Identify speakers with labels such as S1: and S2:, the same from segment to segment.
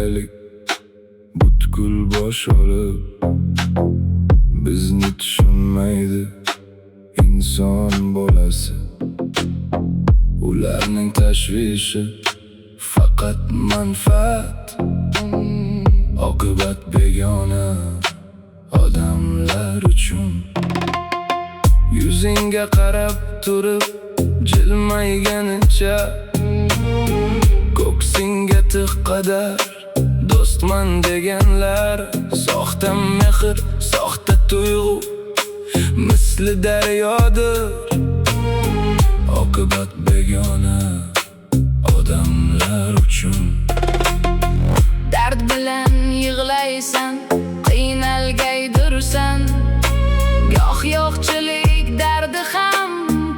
S1: qilaylik butkul bosh olib. Bizni tushunmaydi inson bolasi. Ularning tashvishi faqat manfaat. Oqibat begona odamlar uchun. Yuzingga qarab turib jilmayganicha, ko'ksingga tig' qadar do'stman deganlar. Soxta mehr, soxta tuyg'u misli daryodir. Oqibat begona odamlar uchun.
S2: Dard bilan yig'laysan, qiynalgaydursan. Goh yo'qchilik dardi ham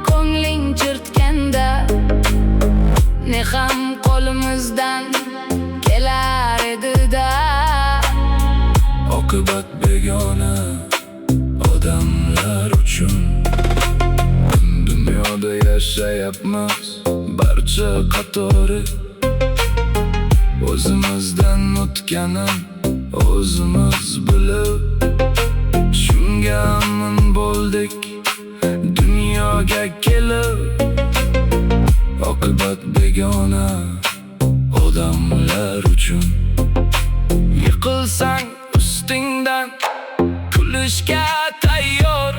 S2: ko'ngling chertganda, ne ham qo'limizdan kelar edi-da.
S1: Oqibat begona odamlar uchun. Dunyoda yashayapmiz barcha qatori. O'zimizdan o'tganin o'zimiz bilib, shunga amin bo'ldik dunyoga kelib. Oqibat begona odamlar uchun. Yiqilsang ustingdan kulishga tayyor,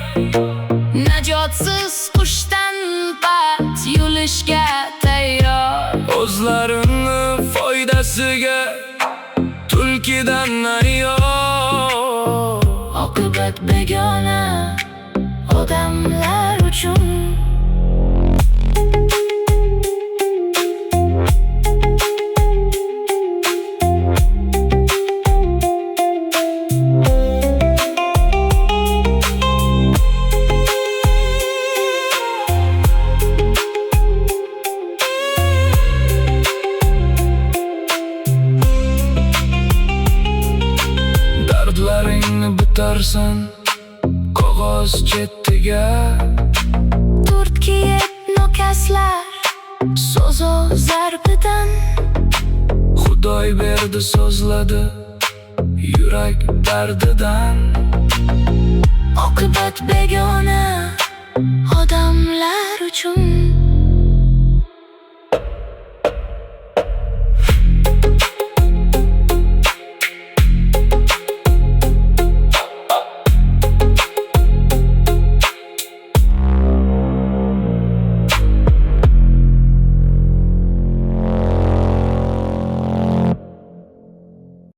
S2: Najotsiz qushdan pat yulishga tayyor.
S1: o'zlarini foydasiga tulkidan ayyor.
S2: Oqibat begona odamlar uchun.
S1: Dardlaringni bitarsan qog'oz chetiga.
S2: Turtki nokaslar so'zo zarbidan.
S1: Xudoy berdi so'zladi yurak dardidan.
S2: Oqibat begona odamlar uchun.